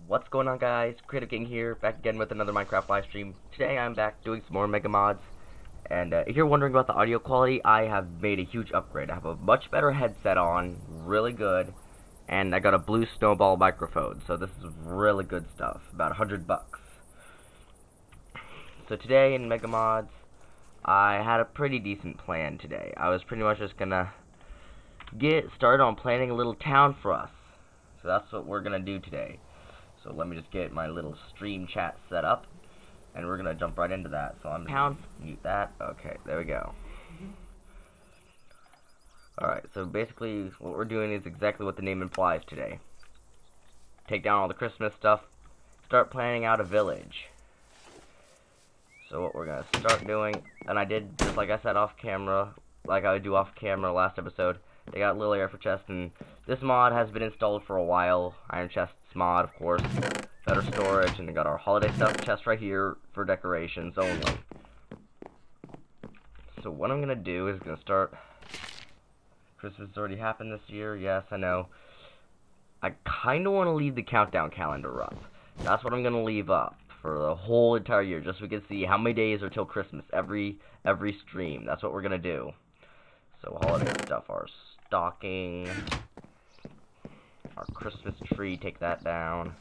What's going on, guys? KreativeKng here, back again with another Minecraft live stream. Today I'm back doing some more Mega Mods, and if you're wondering about the audio quality, I have made a huge upgrade. I have a much better headset on, really good, and I got a blue snowball microphone, so this is really good stuff, about $100 bucks. So today in Mega Mods, I had a pretty decent plan today. I was pretty much just gonna get started on planning a little town for us. So that's what we're gonna do today. So let me just get my little stream chat set up, and we're gonna jump right into that. So I'm town, mute that. Okay, there we go. Alright, so basically what we're doing is exactly what the name implies today. Take down all the Christmas stuff, start planning out a village. So what we're gonna start doing, and I did just like I said off camera, like I would do off camera last episode. They got little air for chest, and this mod has been installed for a while. Iron chests mod, of course, better storage, and they got our holiday stuff chest right here for decorations only. So what I'm gonna do is gonna start. Christmas has already happened this year. Yes, I know. I kind of want to leave the countdown calendar up. That's what I'm gonna leave up for the whole entire year, just so we can see how many days are till Christmas every stream. That's what we're gonna do. So holiday stuff, our stocking, our Christmas tree, take that down.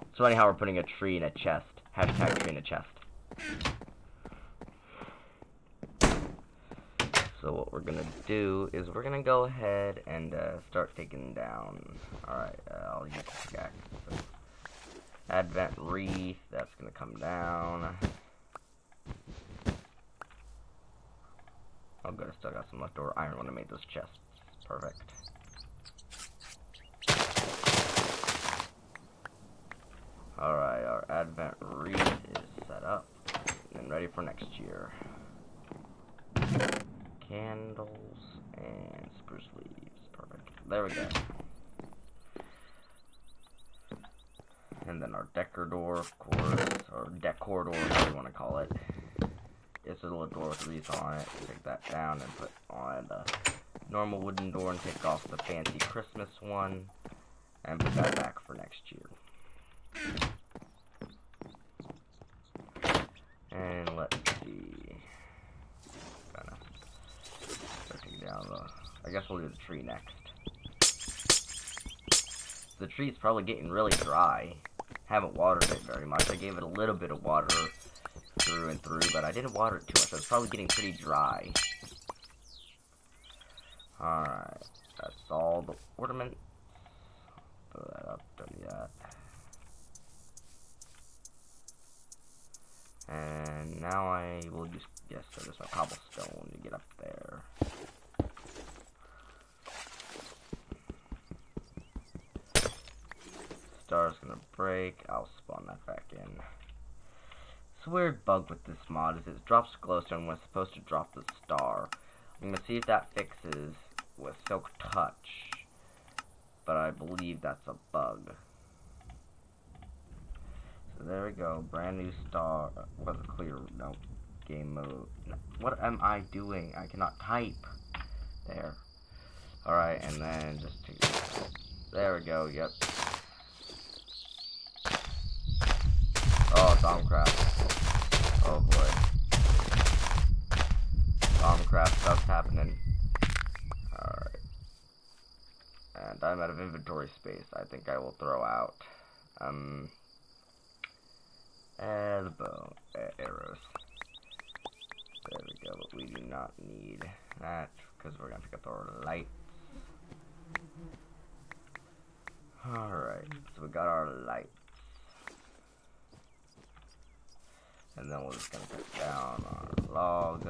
It's funny how we're putting a tree in a chest. Hashtag tree in a chest. So what we're gonna do is we're gonna go ahead and start taking down. Alright, I'll use the pickaxe. So, Advent wreath, that's gonna come down. Oh good, I still got some leftover iron when I made those chests. Perfect. Alright, our Advent wreath is set up and ready for next year. Candles and spruce leaves. Perfect. There we go. And then our decor door, of course, or decor door, whatever you want to call it. It's a little door with wreaths on it. Take that down and put on the normal wooden door and take off the fancy Christmas one and put that back for next year. And let's see. Gonna start taking down the. I guess we'll do the tree next. The tree's probably getting really dry. Haven't watered it very much. I gave it a little bit of water through and through, but I didn't water it too much. So it's probably getting pretty dry. Alright, that's all the ornaments. Throw that up, don't do that. And now I will just, yes, so there's no cobblestone to get up there. Star's gonna break, I'll spawn that back in. It's a weird bug with this mod is it drops glowstone when it's supposed to drop the star. I'm gonna see if that fixes with Silk Touch, but I believe that's a bug. So there we go, brand new star. Was it clear? No. Game mode. No. What am I doing? I cannot type. There. Alright, and then just take it. There we go, yep. Oh, Thaumcraft. Oh boy. Thaumcraft stuff's happening. Alright. And I'm out of inventory space. I think I will throw out. The bow. Arrows. There we go, but we do not need that because we're gonna pick up our lights. Alright, so we got our lights. And then we're just gonna put down our log.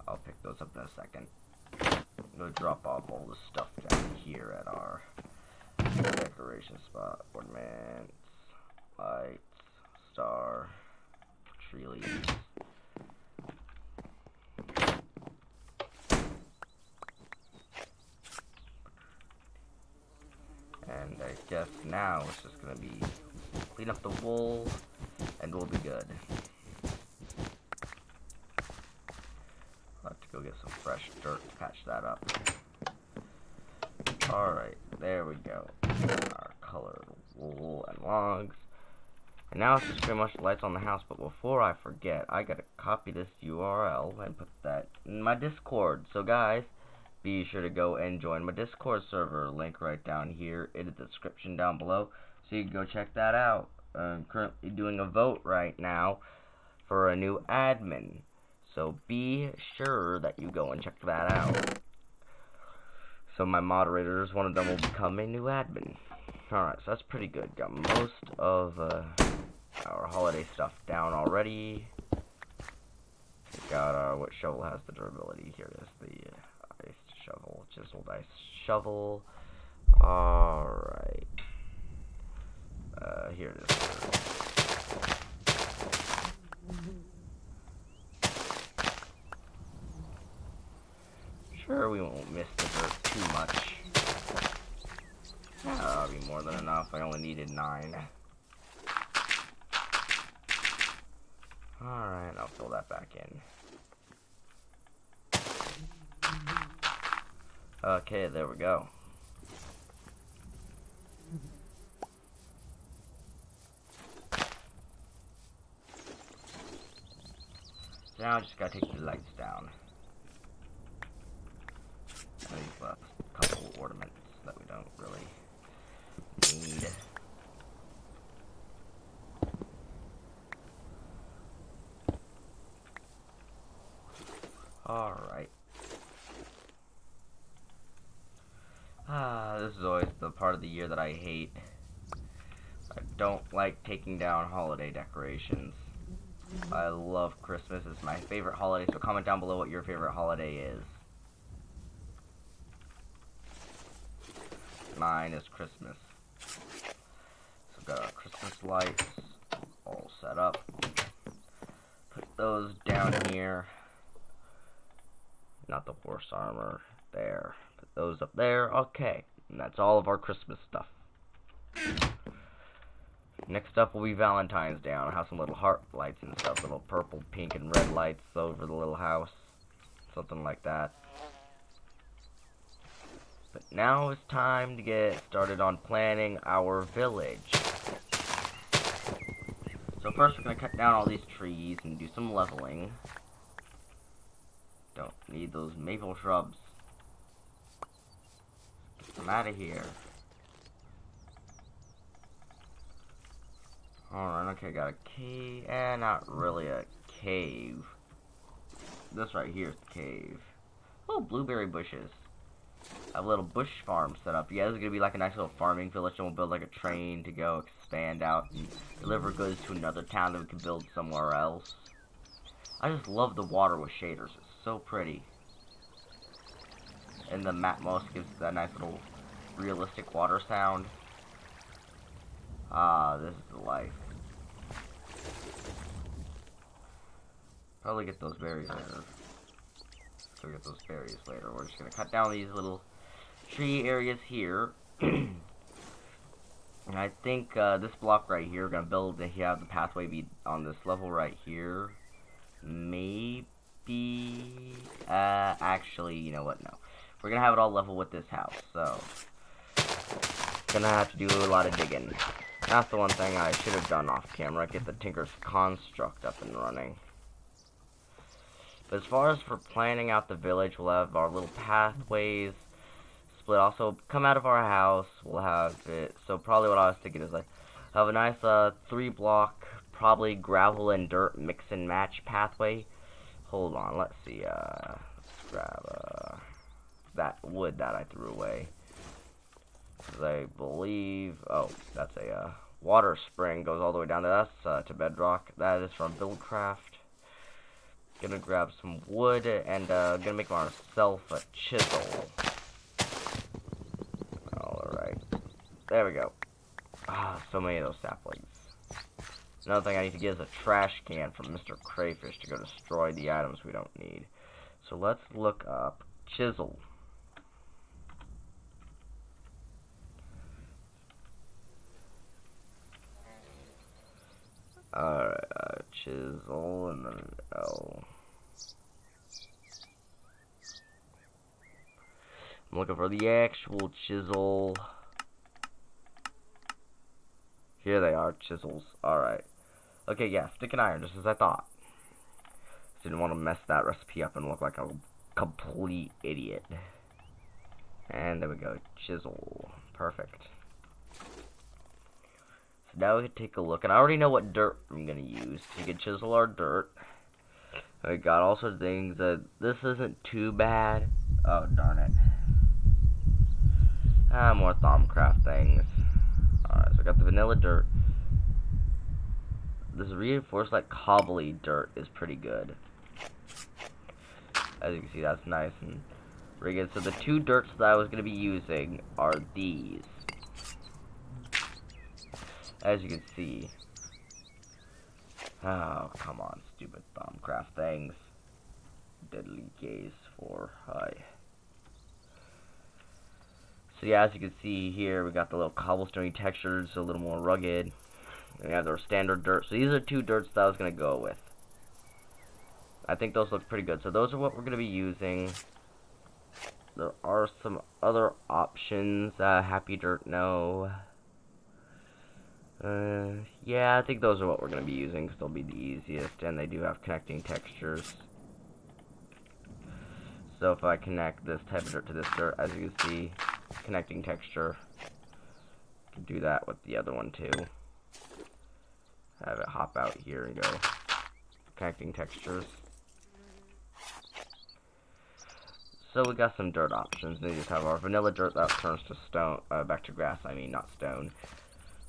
I'll pick those up in a second. I'm gonna drop off all the stuff down here at our decoration spot. Ornaments, lights, star, tree leaves. And I guess now it's just gonna be clean up the wool and we'll be good. I'll have to go get some fresh dirt to patch that up. Alright, There we go. Our colored wool and logs. And now it's just pretty much lights on the house, but before I forget, I gotta copy this URL and put that in my Discord. So guys, be sure to go and join my Discord server. Link right down here in the description down below, so you can go check that out. I'm currently doing a vote right now for a new admin, so be sure that you go and check that out. So my moderators, one of them will become a new admin. Alright, so that's pretty good. Got most of our holiday stuff down already. Got what shovel has the durability. Here is the ice shovel, chiseled ice shovel. Alright. Here it is. Sure, we won't miss the dirt too much. That'll be more than enough. I only needed 9. Alright, I'll fill that back in. Okay, there we go. So now I just gotta take the lights down. And these left couple ornaments that we don't really need. Alright. This is always the part of the year that I hate. I don't like taking down holiday decorations. I love Christmas. It's my favorite holiday, so comment down below what your favorite holiday is. Mine is Christmas. So got our Christmas lights all set up. Put those down here. Not the horse armor there. Put those up there. Okay. And that's all of our Christmas stuff. Next up will be Valentine's Day. I'll have some little heart lights and stuff. Little purple, pink, and red lights over the little house. Something like that. But now it's time to get started on planning our village. So first we're going to cut down all these trees and do some leveling. Don't need those maple shrubs. Get them out of here. Alright, okay, got a cave. Not really a cave. This right here is the cave. Oh, blueberry bushes. I have a little bush farm set up. Yeah, this is going to be like a nice little farming village, and we'll build like a train to go expand out and deliver goods to another town that we can build somewhere else. I just love the water with shaders. It's so pretty. And the map most gives that nice little realistic water sound. Ah, this is the life. Probably get those berries later. So we get those berries later. We're just gonna cut down these little tree areas here. And I think this block right here, we're gonna build and have the pathway be on this level right here. Maybe actually, you know what, no. We're gonna have it all level with this house, so gonna have to do a lot of digging. That's the one thing I should have done off camera, get the Tinker's Construct up and running. But as far as for planning out the village, we'll have our little pathways split also come out of our house. We'll have it, so probably what I was thinking is like have a nice 3-block probably gravel and dirt mix and match pathway. Hold on, let's see, let's grab that wood that I threw away. Because I believe, oh, that's a water spring, goes all the way down to us, to bedrock. That is from Buildcraft. Gonna grab some wood and gonna make myself a chisel. Alright. There we go. Ah, so many of those saplings. Another thing I need to get is a trash can from Mr. Crayfish to go destroy the items we don't need. So let's look up chisel. Alright, chisel and then L. I'm looking for the actual chisel. Here they are, chisels. Alright. Okay, yeah, stick and iron, just as I thought. Didn't want to mess that recipe up and look like a complete idiot. And there we go, chisel. Perfect. So now we can take a look, and I already know what dirt I'm gonna use. You can chisel our dirt. I got all sorts of things. This isn't too bad. Oh, darn it. More Thaumcraft things. Alright, so I got the vanilla dirt. This reinforced, like, cobbly dirt is pretty good. As you can see, that's nice and pretty good. So the two dirts that I was going to be using are these. As you can see. Oh, come on, stupid Thaumcraft things. Deadly gaze for hi. So yeah, as you can see here, we got the little cobblestone textures, a little more rugged. We have our standard dirt. So these are two dirts that I was going to go with. I think those look pretty good. So those are what we're going to be using. There are some other options. Happy dirt, no. Yeah, I think those are what we're going to be using because they'll be the easiest. And they do have connecting textures. So if I connect this type of dirt to this dirt, as you can see, connecting texture. I can do that with the other one too. Have it hop out here and go. Connecting textures. So we got some dirt options. We just have our vanilla dirt that turns to stone, back to grass. I mean, not stone.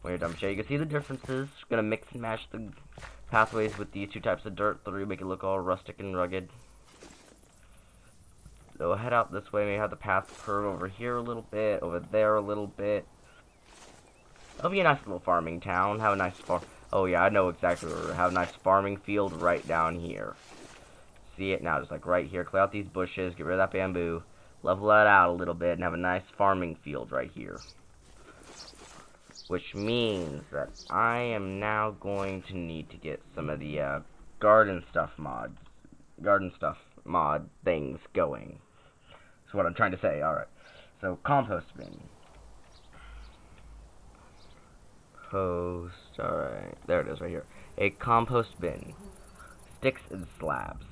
When you're done, you can see the differences. Gonna mix and match the pathways with these two types of dirt to make it look all rustic and rugged. So we'll head out this way. Maybe have the path curve over here a little bit, over there a little bit. It'll be a nice little farming town. Have a nice farm. Oh yeah, I know exactly where. Have a nice farming field right down here. See it now, just like right here. Clear out these bushes, get rid of that bamboo, level that out a little bit, and have a nice farming field right here. Which means that I am now going to need to get some of the garden stuff mod things going. That's what I'm trying to say. Alright. So, compost bin. Alright. There it is right here. A compost bin. Sticks and slabs.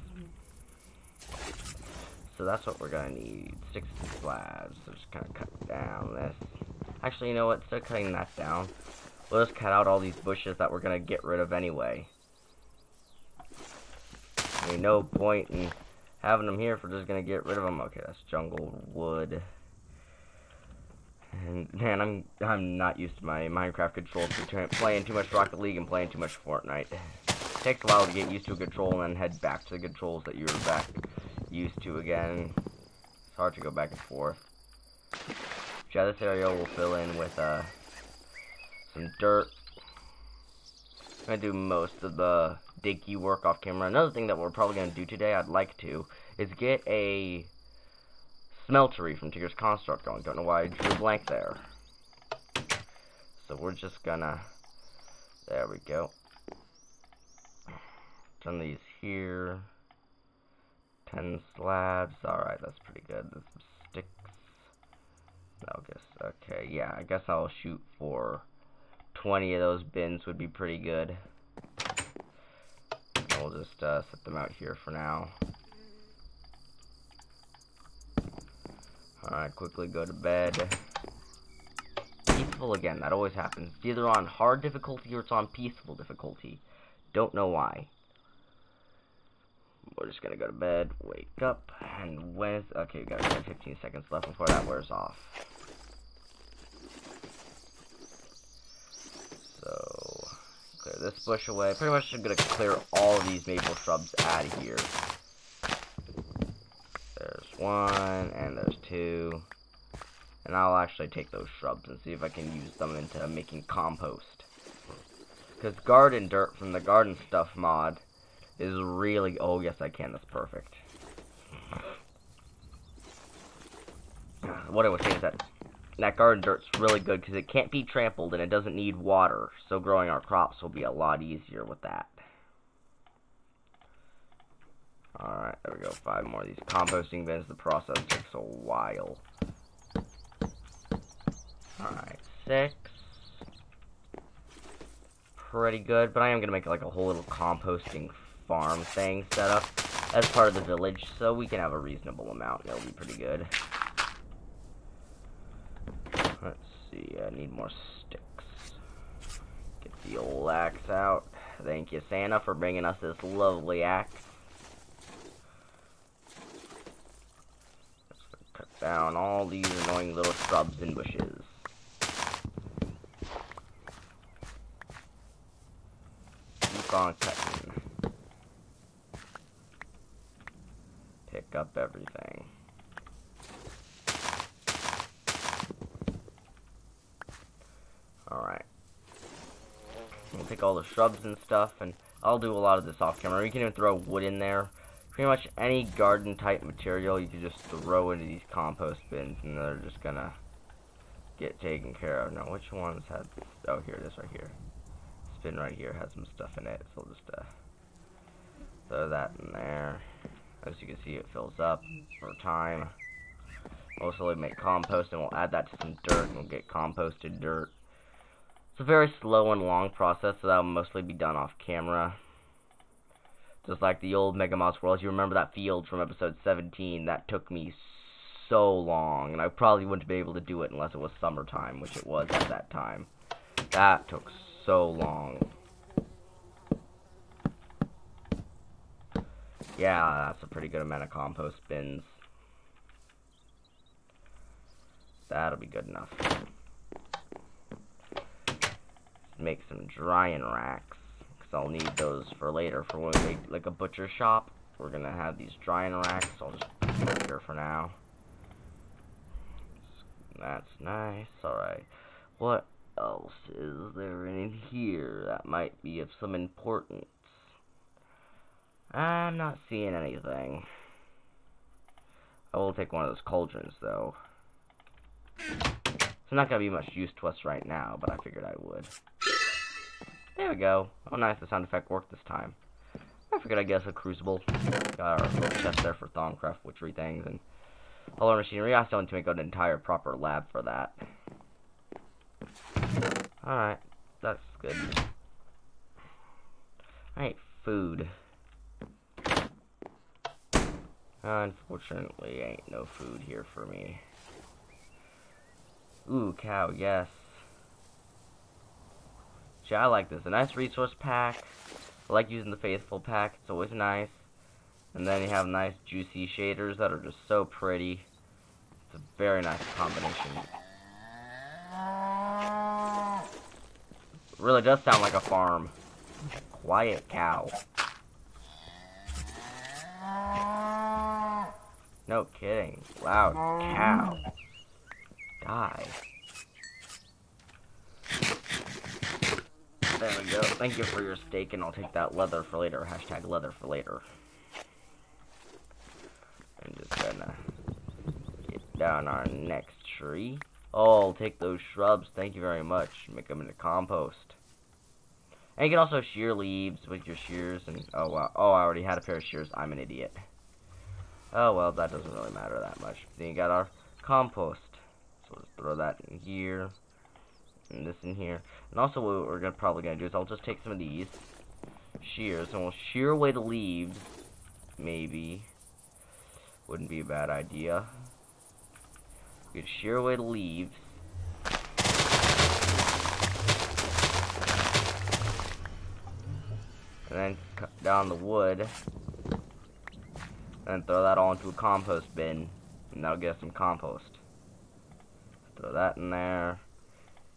So that's what we're gonna need. Sticks and slabs. So just kind of cut down this. Actually, you know what? Instead of cutting that down, we'll just cut out all these bushes that we're gonna get rid of anyway. I mean, no point in having them here if we're just gonna get rid of them. Okay, that's jungle wood. And man, I'm not used to my Minecraft controls. Playing too much Rocket League and playing too much Fortnite. It takes a while to get used to a control and then head back to the controls that you were used to again. It's hard to go back and forth. Yeah, this area will fill in with some dirt. I'm gonna do most of the diggy work off camera. Another thing that we're probably gonna do today, I'd like to, is get a smeltery from Tigger's Construct going. Don't know why I drew a blank there. So we're just gonna, there we go. Turn these here. 10 slabs. Alright, that's pretty good. There's some sticks. I guess, okay, yeah, I guess I'll shoot for 20 of those bins would be pretty good. And we'll just set them out here for now. Alright, quickly go to bed. Peaceful again, that always happens. It's either on hard difficulty or it's on peaceful difficulty. Don't know why. We're just gonna go to bed, wake up, and when okay, we got 15 seconds left before that wears off. So, clear this bush away. Pretty much I'm gonna clear all of these maple shrubs out of here. There's one, and there's two. And I'll actually take those shrubs and see if I can use them into making compost. Because garden dirt from the garden stuff mod is really, oh yes I can, that's perfect. What I was saying is that garden dirt's really good because it can't be trampled and it doesn't need water, so growing our crops will be a lot easier with that. Alright, there we go, 5 more of these composting bins. The process takes a while. 6. Pretty good, but I am gonna make like a whole little composting farm thing set up as part of the village, so we can have a reasonable amount, and it'll be pretty good. Let's see, I need more sticks. Get the old axe out. Thank you, Santa, for bringing us this lovely axe. Let's cut down all these annoying little shrubs and bushes. Keep on cutting. Pick up everything. Alright. We'll take all the shrubs and stuff, and I'll do a lot of this off camera. You can even throw wood in there. Pretty much any garden type material you can just throw into these compost bins, and they're just gonna get taken care of. Now, which ones have this? Oh, here it is right here. This bin right here has some stuff in it, so we'll just throw that in there. As you can see, it fills up over time. We'll slowly make compost, and we'll add that to some dirt, and we'll get composted dirt. It's a very slow and long process, so that will mostly be done off camera. Just like the old Mega Mouse World. You remember that field from episode 17? That took me so long, and I probably wouldn't be able to do it unless it was summertime, which it was at that time. That took so long. Yeah, that's a pretty good amount of compost bins. That'll be good enough. Make some drying racks, because I'll need those for later, for when we make like a butcher shop. We're gonna have these drying racks, so I'll just put them here for now. That's nice. Alright, what else is there in here that might be of some importance? I'm not seeing anything. I will take one of those cauldrons, though. It's not going to be much use to us right now, but I figured I would. There we go. Oh, nice. The sound effect worked this time. I figured I'd guess a crucible. Got our little chest there for Thaumcraft witchery things and all our machinery. I still need to make an entire proper lab for that. Alright. That's good. Alright, food. Unfortunately, ain't no food here for me. Ooh, cow, yes. Gee, I like this. A nice resource pack. I like using the faithful pack. It's always nice. And then you have nice juicy shaders that are just so pretty. It's a very nice combination. It really does sound like a farm. Quiet cow. No kidding. Loud cow. Die. There we go. Thank you for your steak, and I'll take that leather for later. Hashtag leather for later. I'm just gonna get down our next tree. Oh, I'll take those shrubs. Thank you very much. Make them into compost. And you can also shear leaves with your shears. And oh wow. Oh, I already had a pair of shears. I'm an idiot. Oh well, that doesn't really matter that much. Then you got our compost. So let's throw that in here. And this in here. And also what we're probably going to do is I'll just take some of these shears and we'll shear away the leaves. Maybe. Wouldn't be a bad idea. We could shear away the leaves. And then cut down the wood. And throw that all into a compost bin. And that'll get us some compost. Throw that in there.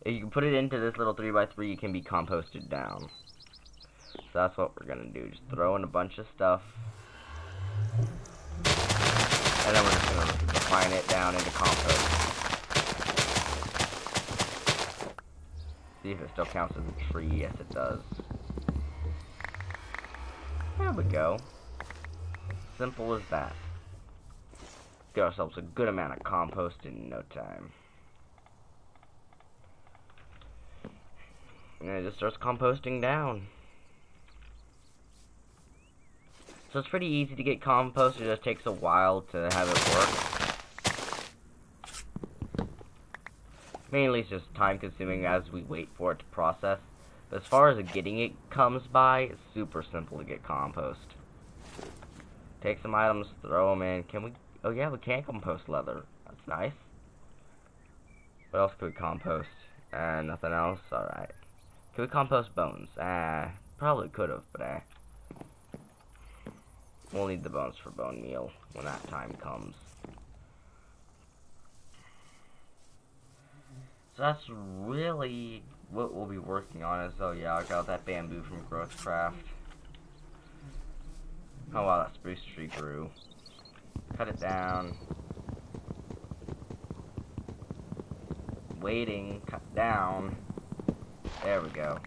If you can put it into this little 3x3, it can be composted down. So that's what we're gonna do. Just throw in a bunch of stuff. And then we're just gonna refine it down into compost. See if it still counts as a tree. Yes, it does. There we go. Simple as that. Get ourselves a good amount of compost in no time. And it just starts composting down. So it's pretty easy to get compost, it just takes a while to have it work. Mainly it's just time consuming as we wait for it to process. But as far as getting it comes by, it's super simple to get compost. Take some items, throw them in. Can we? Oh yeah, we can compost leather. That's nice. What else could we compost? Nothing else? Alright. Can we compost bones? Probably could have, but we'll need the bones for bone meal when that time comes. So that's really what we'll be working on. Is oh yeah, I got that bamboo from KreativeKng. Oh wow, that spruce tree grew. Cut it down. Waiting, cut down. There we go.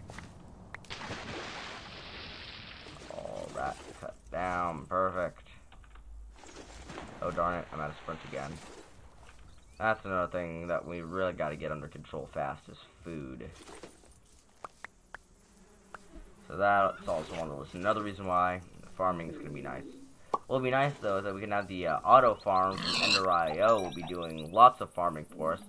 All that cut down, perfect. Oh darn it, I'm out of sprint again. That's another thing that we really got to get under control fast is food. So that's also one of those. Another reason why farming is going to be nice. What will be nice though is that we can have the auto farm from Ender.io. Will be doing lots of farming for us.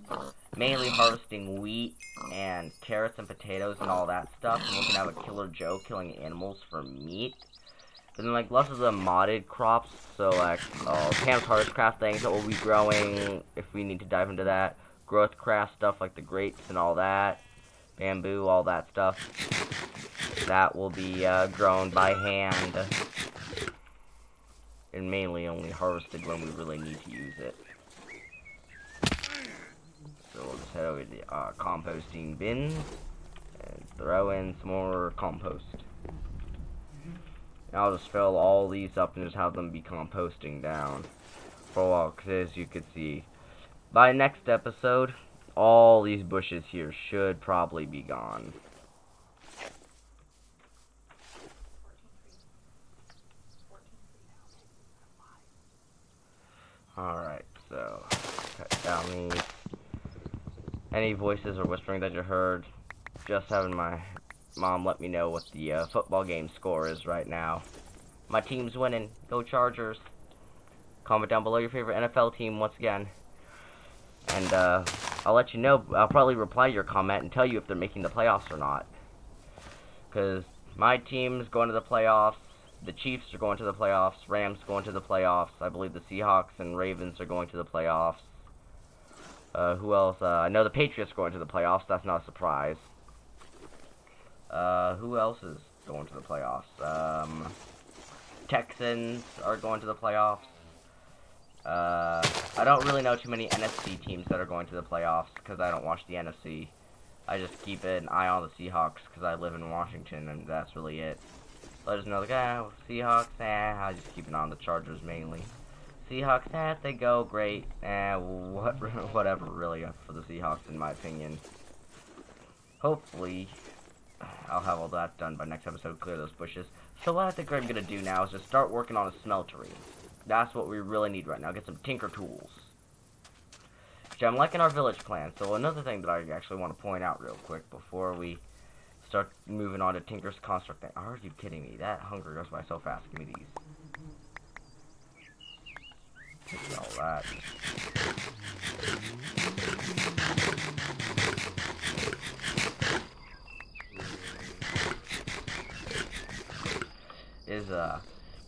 Mainly harvesting wheat and carrots and potatoes and all that stuff. And we can have a Killer Joe killing animals for meat. But then like lots of the modded crops, so like Cam's Harvestcraft things that we'll be growing if we need to dive into that. KreativeKng stuff like the grapes and all that. Bamboo, all that stuff. That will be grown by hand. And mainly only harvested when we really need to use it. So we'll just head over to the composting bins and throw in some more compost. And I'll just fill all these up and just have them be composting down for a while, because as you can see, by next episode, all these bushes here should probably be gone. Alright, so cut down these. Any voices or whispering that you heard, just having my mom let me know what the football game score is right now. My team's winning. Go Chargers. Comment down below your favorite NFL team once again. And I'll let you know. I'll probably reply to your comment and tell you if they're making the playoffs or not. Because my team's going to the playoffs. The Chiefs are going to the playoffs. Rams going to the playoffs. I believe the Seahawks and Ravens are going to the playoffs. Who else? I know the Patriots are going to the playoffs. That's not a surprise. Who else is going to the playoffs? Texans are going to the playoffs. I don't really know too many NFC teams that are going to the playoffs because I don't watch the NFC. I just keep an eye on the Seahawks because I live in Washington and that's really it. So I just know the guy, Seahawks, I just keep an eye on the Chargers mainly. Seahawks, if they go, great. Whatever, really, for the Seahawks, in my opinion. Hopefully, I'll have all that done by next episode, clear those bushes. So what I think I'm going to do now is just start working on a smeltery. That's what we really need right now, get some tinker tools. Which I'm liking our village plan. So another thing that I actually want to point out real quick before we start moving on to Tinker's Construct thing. Are you kidding me? That hunger goes by so fast. Give me these. Take all that.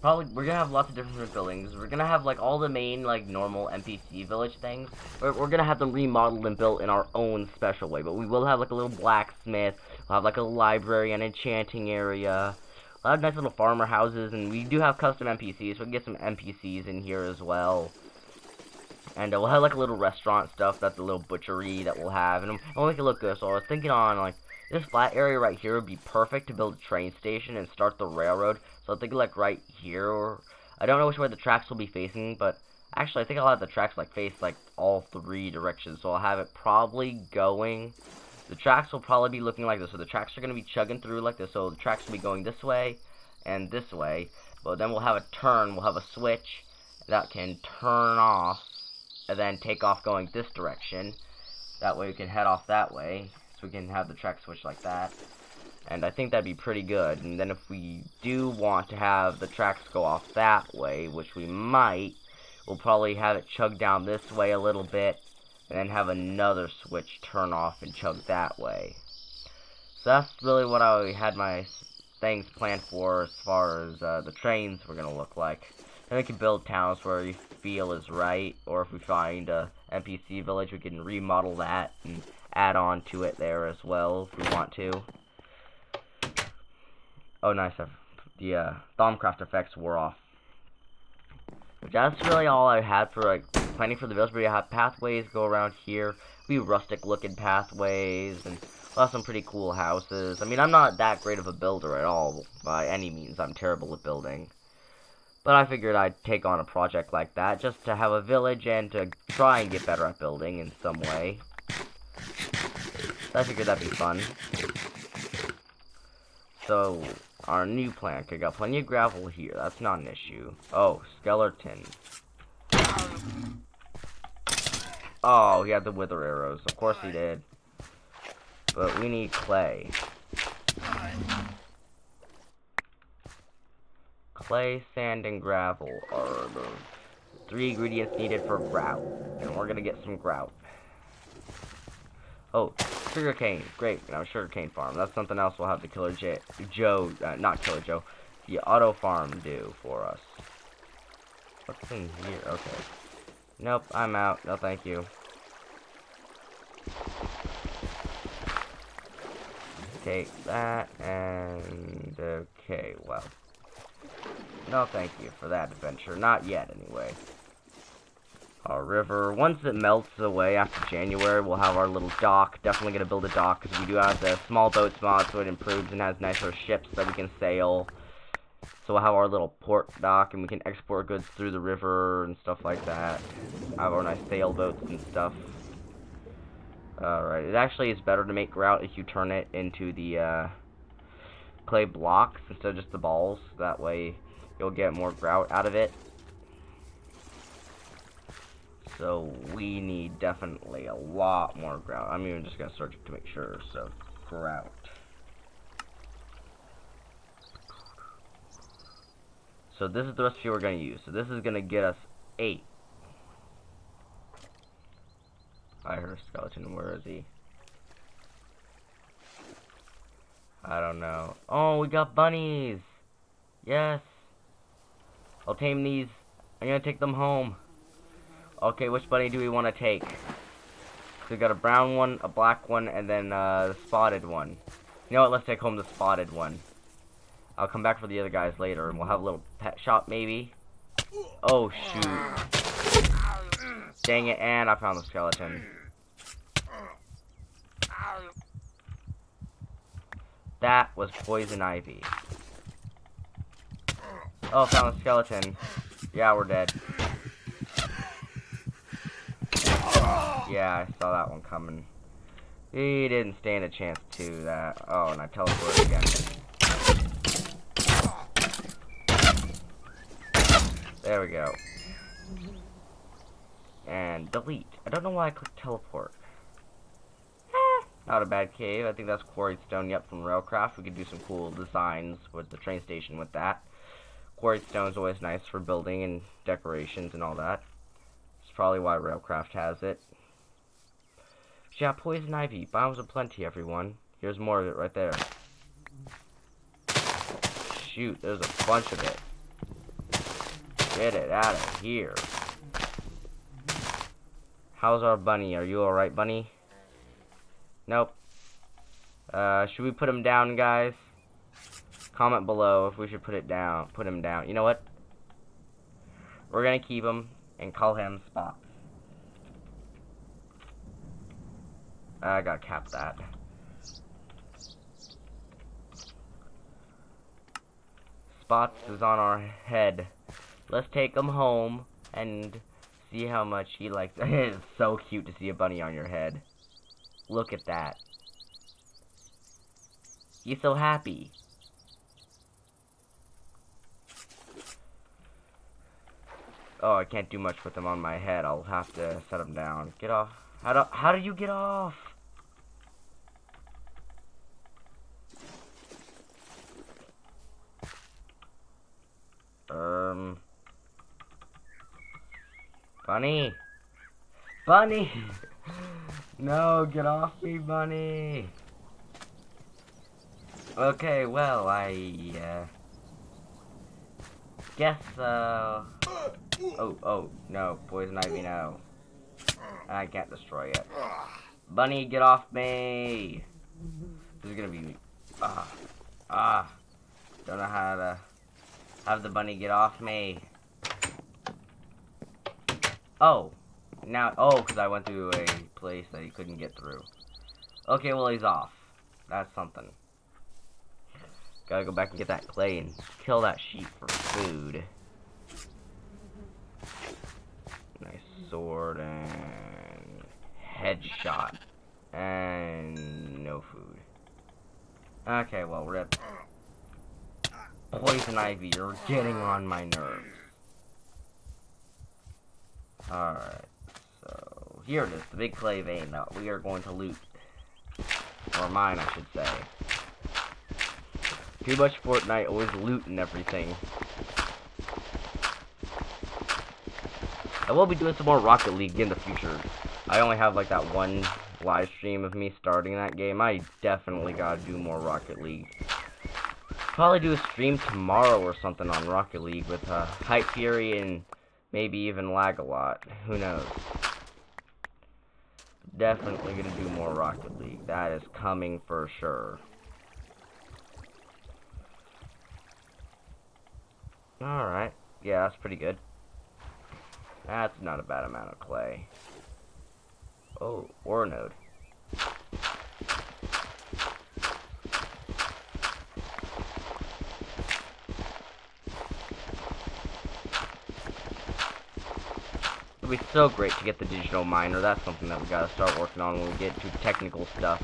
Probably we're gonna have lots of different buildings. We're gonna have like all the main like normal NPC village things. We're gonna have them remodeled and built in our own special way. But we will have like a little blacksmith. We'll have like a library and enchanting area. We'll have nice little farmer houses, and we do have custom NPCs. So we can get some NPCs in here as well. And we'll have like a little restaurant stuff. That's the little butchery that we'll have, and we'll make it look good. So I was thinking on like this flat area right here would be perfect to build a train station and start the railroad. So I'm thinking like right here, or I don't know which way the tracks will be facing, but actually I think I'll have the tracks like face like all three directions. So I'll have it probably going. The tracks will probably be looking like this. So the tracks are going to be chugging through like this. So the tracks will be going this way and this way. But then we'll have a turn. We'll have a switch that can turn off and then take off going this direction. That way we can head off that way. So we can have the track switch like that. And I think that'd be pretty good. And then if we do want to have the tracks go off that way, which we might, we'll probably have it chug down this way a little bit. and then have another switch turn off and chug that way. So that's really what I had my things planned for as far as the trains were going to look like. And we can build towns where we feel is right, or if we find a NPC village, we can remodel that and add on to it there as well if we want to. Oh, nice. The Thaumcraft effects wore off. But that's really all I had for like planning for the village. We have pathways go around here. We rustic looking pathways, and we'll have some pretty cool houses. I mean, I'm not that great of a builder at all by any means. I'm terrible at building. But I figured I'd take on a project like that just to have a village and to try and get better at building in some way. So I figured that'd be fun. So, our new plan, okay, got plenty of gravel here. That's not an issue. Oh, skeleton. Oh, he had the wither arrows. Of course he did. But we need clay. Clay, sand, and gravel are the 3 ingredients needed for grout. And we're gonna get some grout. Oh, sugarcane. Great, we have a sugarcane farm. That's something else we'll have the not Killer Joe, the auto farm do for us. What's in here? Okay. Nope, I'm out. No, thank you. Take that, and okay, well. No, thank you for that adventure. Not yet, anyway. Our river, once it melts away after January, we'll have our little dock. Definitely going to build a dock, because we do have the small boats mod, so it improves and has nicer ships that we can sail. So we'll have our little port dock, and we can export goods through the river and stuff like that. Have our nice sailboats and stuff. Alright, it actually is better to make grout if you turn it into the clay blocks instead of just the balls. That way you'll get more grout out of it. So we need definitely a lot more grout. I'm even just going to search to make sure. So, grout. So this is the recipe we're going to use. So this is going to get us 8. I heard a skeleton. Where is he? I don't know. Oh, we got bunnies! Yes! I'll tame these. I'm going to take them home. Okay, which bunny do we want to take? So we got a brown one, a black one, and then the spotted one. You know what? Let's take home the spotted one. I'll come back for the other guys later, and we'll have a little pet shop, maybe. Oh, shoot. Dang it, and I found the skeleton. That was poison ivy. Oh, found the skeleton. Yeah, we're dead. Yeah, I saw that one coming. He didn't stand a chance to that. Oh, and I teleported again. There we go. And delete. I don't know why I clicked teleport. Not a bad cave. I think that's quarried stone. Yep, from Railcraft. We could do some cool designs with the train station with that. Quarried stone's always nice for building and decorations and all that. It's probably why Railcraft has it. Yeah, poison ivy. Biomes aplenty, everyone. Here's more of it right there. Shoot, there's a bunch of it. Get it out of here. How's our bunny? Are you alright, bunny? Nope. Should we put him down, guys? Comment below if we should put him down. You know what? We're gonna keep him and call him Spots. I gotta cap that. Spots is on our head. Let's take him home and see how much he likes it. It is so cute to see a bunny on your head. Look at that. He's so happy. Oh, I can't do much with him on my head. I'll have to set him down. Get off. How do you get off? Bunny. Bunny! No, get off me, bunny. Okay, well, I guess, oh, no, poison ivy, no. I can't destroy it. Bunny, get off me! This is gonna be, don't know how to have the bunny get off me. Oh, now, because I went through a place that he couldn't get through. Okay, well, he's off. That's something. Gotta go back and get that clay and kill that sheep for food. Nice sword and headshot. And no food. Okay, well, rip. Poison ivy, you're getting on my nerves. Alright, so here it is, the big clay vein that we are going to loot. Or mine, I should say. Too much Fortnite, always looting everything. I will be doing some more Rocket League in the future. I only have like that one live stream of me starting that game. I definitely gotta do more Rocket League. Probably do a stream tomorrow or something on Rocket League with Hype Fury and maybe even lag a lot. Who knows? Definitely gonna do more Rocket League. That is coming for sure. Alright. Yeah, that's pretty good. That's not a bad amount of clay. Oh, ore node. It'd be so great to get the digital miner. That's something that we gotta start working on when we get to technical stuff.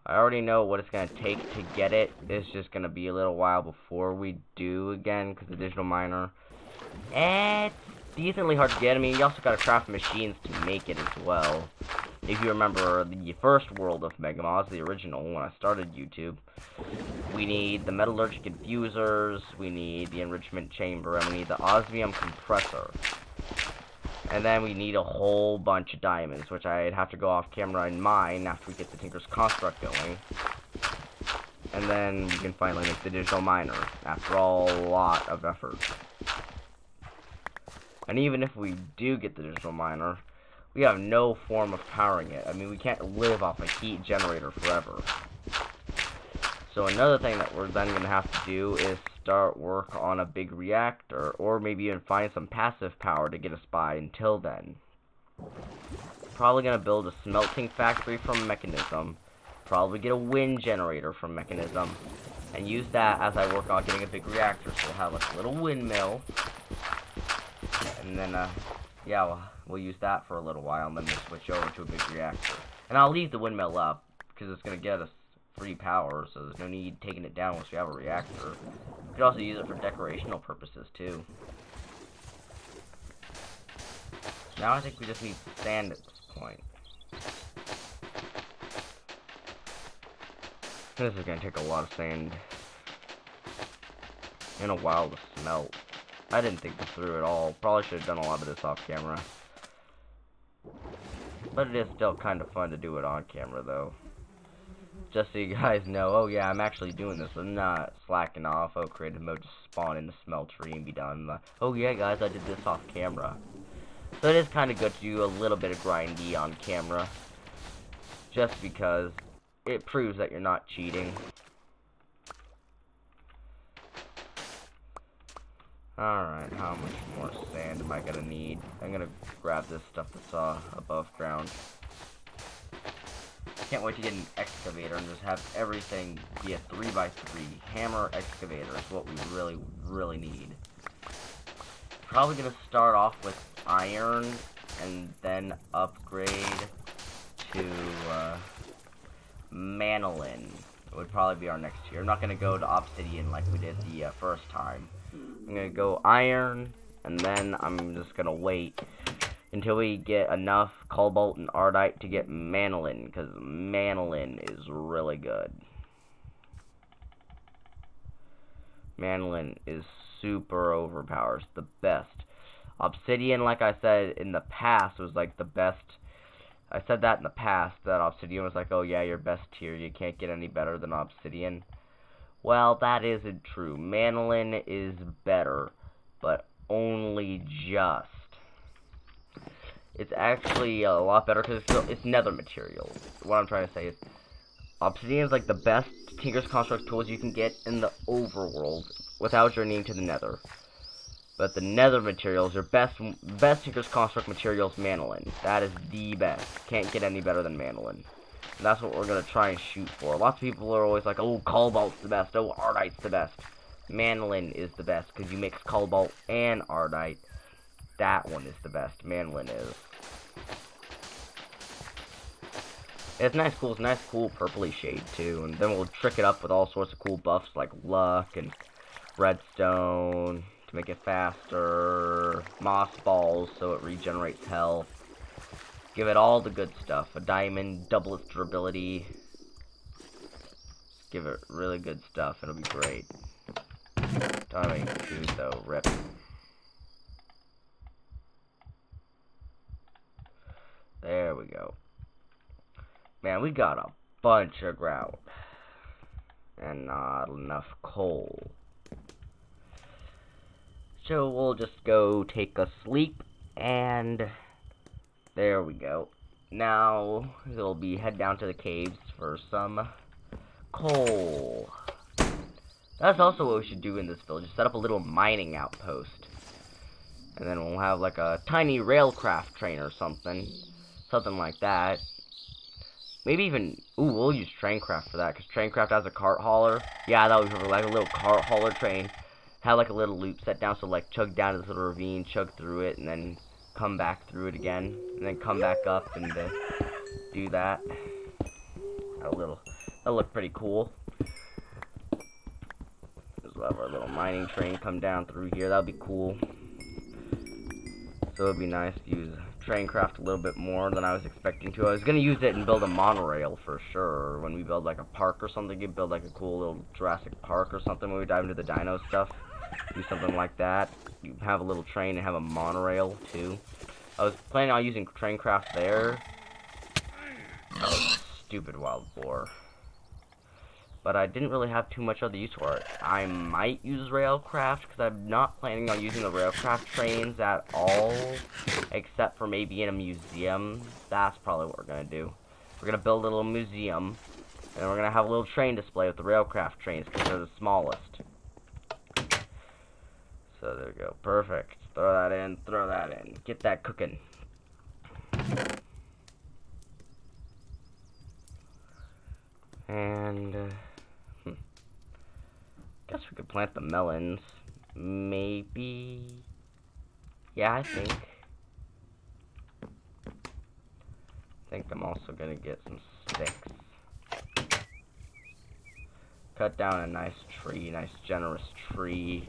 I already know what it's gonna take to get it. It's just gonna be a little while before we do again, because the digital miner, it's decently hard to get. I mean, you also gotta craft machines to make it as well. If you remember the first world of Mega Mods, the original, when I started YouTube, we need the metallurgic infusers, we need the enrichment chamber, and we need the osmium compressor. And then we need a whole bunch of diamonds, which I'd have to go off camera and mine after we get the Tinker's Construct going. And then we can finally make the digital miner, after a lot of effort. And even if we do get the digital miner, we have no form of powering it. I mean, we can't live off a heat generator forever. So another thing that we're then going to have to do is start work on a big reactor, or maybe even find some passive power to get us by until then. Probably going to build a smelting factory from Mechanism, probably get a wind generator from Mechanism, and use that as I work on getting a big reactor. So we'll have a little windmill, and then, yeah, we'll use that for a little while, and then we'll switch over to a big reactor. And I'll leave the windmill up, because it's going to get us free power, so there's no need taking it down once we have a reactor. We could also use it for decorational purposes, too. Now I think we just need sand at this point. This is going to take a lot of sand and a while to smelt. I didn't think this through at all. Probably should have done a lot of this off camera. But it is still kind of fun to do it on camera, though. Just so you guys know, oh yeah, I'm actually doing this. I'm not slacking off. Oh, creative mode, just spawn in the smeltery and be done. Oh yeah, guys, I did this off camera. So it is kind of good to do a little bit of grindy on camera. Just because it proves that you're not cheating. Alright, how much more sand am I gonna need? I'm gonna grab this stuff that's above ground. Can't wait to get an excavator and just have everything be a 3x3 hammer excavator is what we really, really need. Probably gonna start off with iron and then upgrade to manolin. It would probably be our next tier. I'm not gonna go to obsidian like we did the first time. I'm gonna go iron, and then I'm just gonna wait until we get enough cobalt and ardite to get manolin, because manolin is really good. Manolin is super overpowered. It's the best. Obsidian, like I said in the past, was like the best I said that in the past, that obsidian was like, oh yeah, your best tier, you can't get any better than obsidian. Well, that isn't true. Manolin is better, but only just. It's actually a lot better because it's nether material. What I'm trying to say is, obsidian is like the best Tinker's Construct tools you can get in the overworld without journeying to the nether. But the nether materials, your best Tinker's Construct materials, Manolin. That is the best. Can't get any better than Manolin. And that's what we're going to try and shoot for. Lots of people are always like, oh, Cobalt's the best, oh, Ardite's the best. Manolin is the best, because you mix Cobalt and Ardite. That one is the best. Manolin is. It's nice, cool purpley shade, too. And then we'll trick it up with all sorts of cool buffs, like luck and redstone to make it faster, moss balls so it regenerates health. Give it all the good stuff. A diamond, double its durability. Give it really good stuff. It'll be great. Don't have any food though. Rip. There we go. Man, we got a bunch of grout. And not enough coal. So we'll just go take a sleep and... There we go. Now, we'll be head down to the caves for some coal. That's also what we should do in this village. Set up a little mining outpost. And then we'll have like a tiny railcraft train or something. Something like that. Maybe even... Ooh, we'll use Traincraft for that, because Traincraft has a cart hauler. Yeah, that would be like a little cart hauler train. Have like a little loop set down, so like chug down to this little ravine, chug through it, and then come back through it again, and then come back up and do that. That'll look pretty cool. Just we'll have our little mining train come down through here. That'll be cool. So it'd be nice to use Traincraft a little bit more than I was expecting to. I was gonna use it and build a monorail for sure. When we build like a park or something, you build like a cool little Jurassic Park or something when we dive into the dino stuff. Do something like that. You have a little train and have a monorail too. I was planning on using Traincraft there. Oh, stupid wild boar. But I didn't really have too much other use for it. I might use Railcraft, because I'm not planning on using the Railcraft trains at all. Except for maybe in a museum. That's probably what we're going to do. We're going to build a little museum. And we're going to have a little train display with the Railcraft trains, because they're the smallest. So there we go. Perfect. Throw that in. Throw that in. Get that cooking. And... guess we could plant the melons. Maybe... Yeah, I think I'm also gonna get some sticks. Cut down a nice tree, nice generous tree.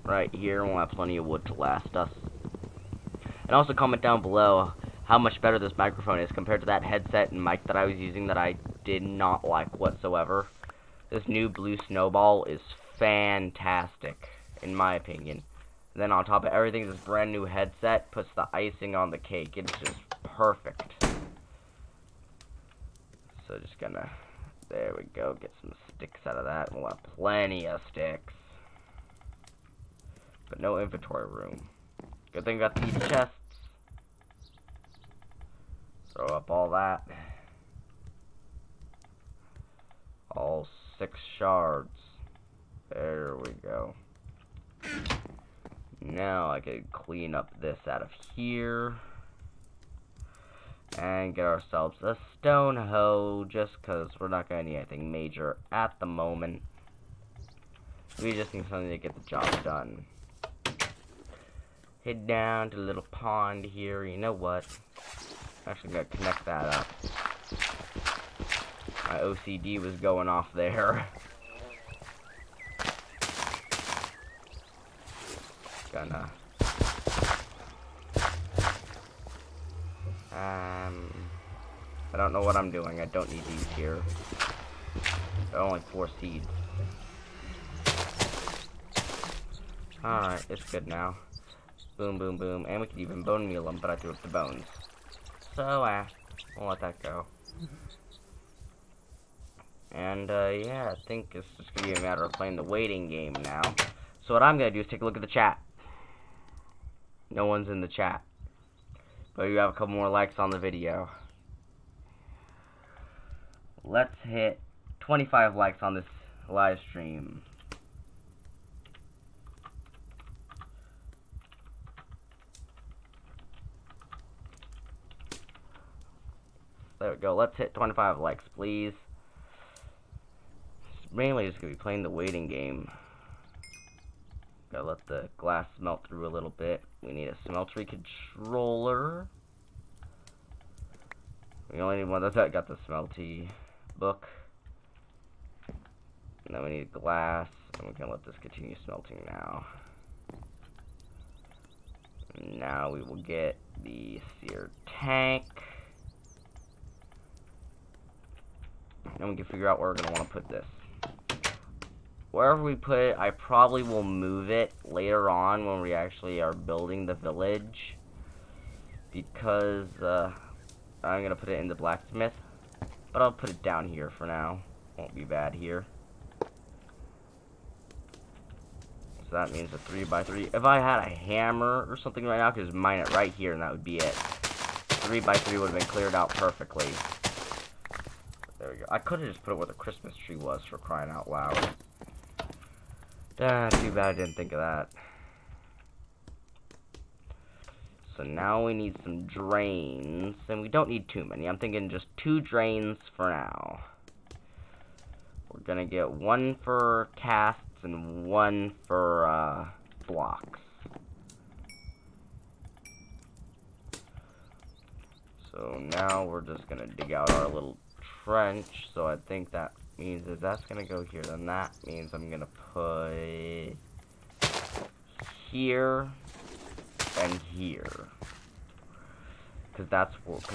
Right here, and we'll have plenty of wood to last us. And also comment down below how much better this microphone is compared to that headset and mic that I was using that I did not like whatsoever. This new blue snowball is fantastic, in my opinion. And then on top of everything, this brand new headset puts the icing on the cake. It's just perfect. So just gonna, there we go, get some sticks out of that. We'll have plenty of sticks. But no inventory room. Good thing we got these chests. Throw up all that. All 6 shards. There we go. Now I can clean up this out of here. And get ourselves a stone hoe, just because we're not going to need anything major at the moment. We just need something to get the job done. Head down to the little pond here. You know what? I'm actually going to connect that up. My OCD was going off there. Gonna... I don't know what I'm doing. I don't need these here. There are only 4 seeds. Alright, it's good now. Boom, boom, boom. And we could even bone meal them, but I threw up the bones. So, We'll let that go. And, yeah, I think it's just gonna be a matter of playing the waiting game now. So what I'm gonna do is take a look at the chat. No one's in the chat. But you have a couple more likes on the video. Let's hit 25 likes on this live stream. There we go. Let's hit 25 likes, please. Mainly just gonna be playing the waiting game. Gotta let the glass melt through a little bit. We need a smeltery controller. We only need one that's got the smelty book. And then we need glass. And we can let this continue smelting now. And now we will get the seared tank. And we can figure out where we're going to want to put this. Wherever we put it, I probably will move it later on when we actually are building the village. Because I'm going to put it in the blacksmith. But I'll put it down here for now. Won't be bad here. So that means a 3x3. If I had a hammer or something right now, I could just mine it right here and that would be it. 3x3 would have been cleared out perfectly. There we go. I could have just put it where the Christmas tree was, for crying out loud. Too bad I didn't think of that. So now we need some drains, and we don't need too many. I'm thinking just 2 drains for now. We're gonna get 1 for casts and 1 for blocks. So now we're just gonna dig out our little trench. So I think that means if that's gonna go here, then that means I'm gonna put here and here, because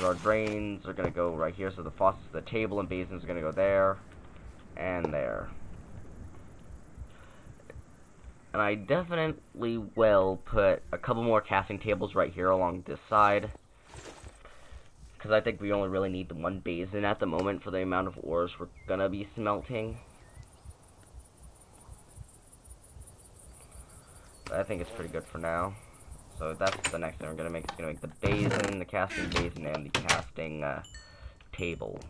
our drains are gonna go right here. So the faucets, the table, and basins are gonna go there and there. And I definitely will put a couple more casting tables right here along this side, because I think we only really need the 1 basin at the moment for the amount of ores we're gonna be smelting. But I think it's pretty good for now. So that's the next thing we're gonna make. It's gonna make the basin, the casting basin, and the casting table.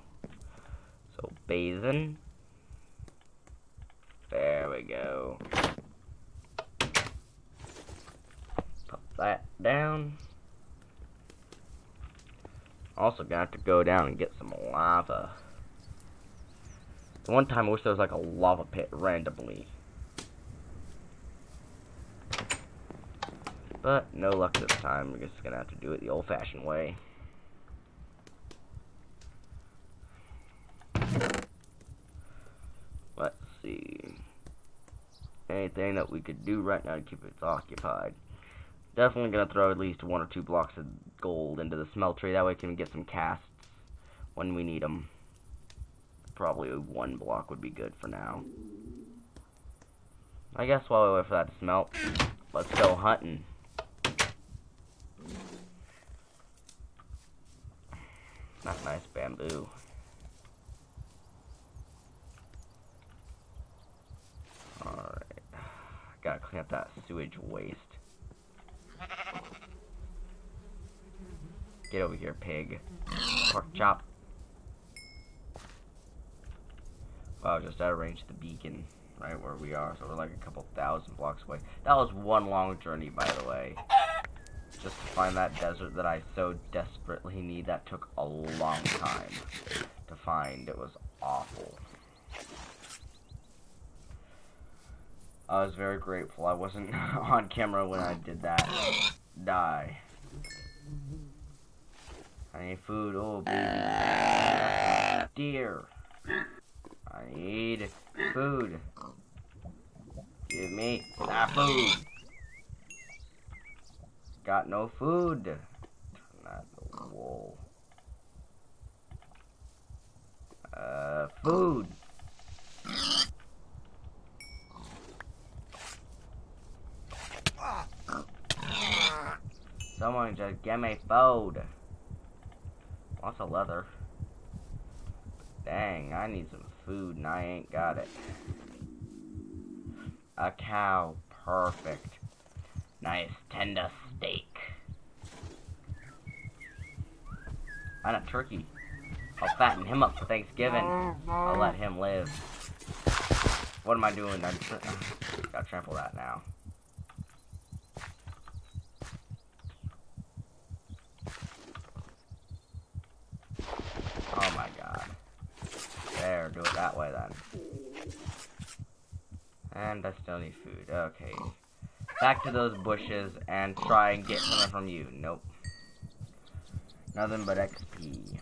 So basin. There we go. Pop that down. Also gonna have to go down and get some lava. The one time I wish there was like a lava pit randomly. But no luck this time. We're just gonna have to do it the old-fashioned way. Let's see. Anything that we could do right now to keep it occupied. Definitely gonna throw at least 1 or 2 blocks of gold into the smeltery. That way we can get some casts when we need them. Probably 1 block would be good for now. I guess while we wait for that to smelt, let's go hunting. That's nice bamboo. Alright. Gotta clean up that sewage waste. Get over here, pig. Pork chop. Wow, just out of range of the beacon, right where we are, so we're like a couple 1,000 blocks away. That was one long journey, by the way. Just to find that desert that I so desperately need. That took a long time to find. It was awful. I was very grateful I wasn't on camera when I did that. Die. I need food. Oh, baby. Deer. I need food. Give me that food. Got no food. Turn that to wool. Food. Someone just give me food. Why lots of leather. Dang, I need some food and I ain't got it. A cow. Perfect. Nice tender steak. And a turkey. I'll fatten him up for Thanksgiving. I'll let him live. What am I doing? Gotta trample that now. Oh my god. There, do it that way then. And I still need food. Okay. Back to those bushes and try and get something from you. Nope. Nothing but XP.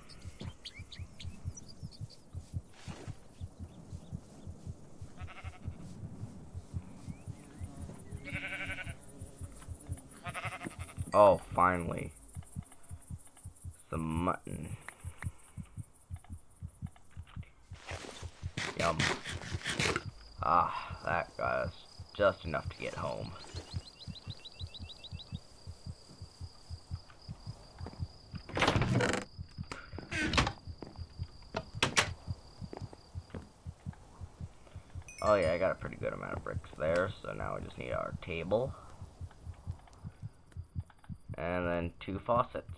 Oh, finally. Some mutton. Yum. Ah, that got us just enough to get home. Oh yeah, I got a pretty good amount of bricks there, so now we just need our table. And then 2 faucets.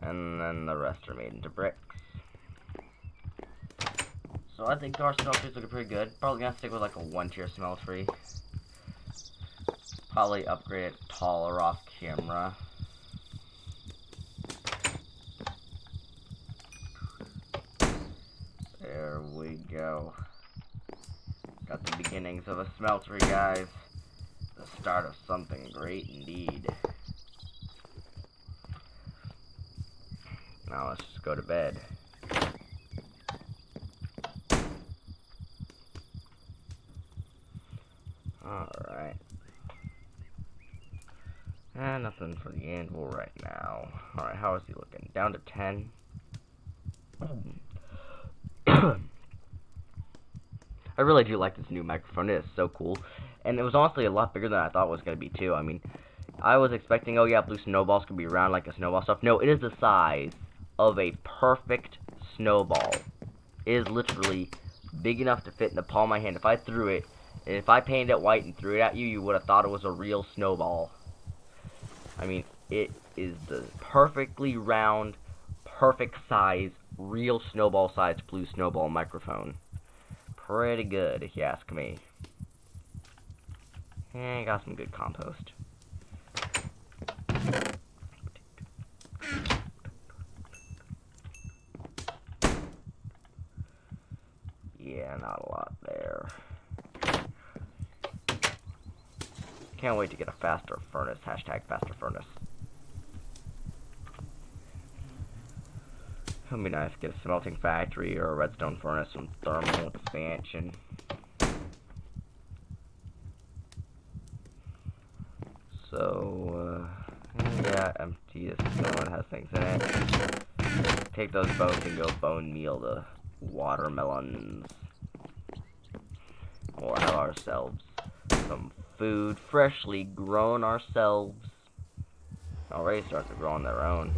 And then the rest are made into bricks. So I think our smeltery's looking pretty good. Probably gonna stick with like a 1-tier smeltery. Probably upgrade it taller off camera. There we go. Got the beginnings of a smeltery, guys. The start of something great indeed. Now let's just go to bed. Alright. And nothing for the anvil right now. Alright, how is he looking? Down to 10. I really do like this new microphone. It is so cool. And it was honestly a lot bigger than I thought it was going to be, too. I mean, I was expecting, oh yeah, blue snowballs could be round like a snowball stuff. No, it is the size of a perfect snowball. It is literally big enough to fit in the palm of my hand. If I threw it, and if I painted it white and threw it at you, you would have thought it was a real snowball. I mean, it is the perfectly round, perfect size, real snowball size blue snowball microphone. Pretty good, if you ask me. And got some good compost. Yeah, not a lot there. Can't wait to get a faster furnace. Hashtag faster furnace. It'll be nice to get a smelting factory or a redstone furnace and thermal expansion. So, yeah, empty this one has things in it. Take those bones and go bone meal the watermelons. We'll have ourselves some food freshly grown ourselves. Already start to grow on their own.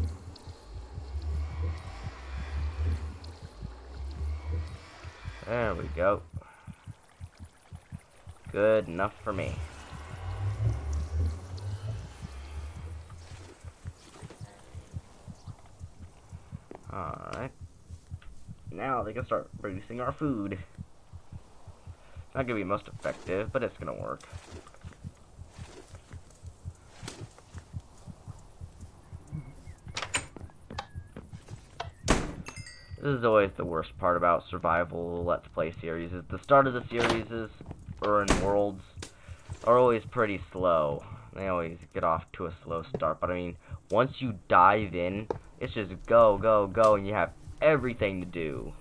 There we go. Good enough for me. Alright. Now they can start producing our food. Not gonna be most effective, but it's gonna work. This is always the worst part about survival Let's Play series, is the start of the series or in worlds are always pretty slow. They always get off to a slow start, but I mean, once you dive in, it's just go, go, go, and you have everything to do.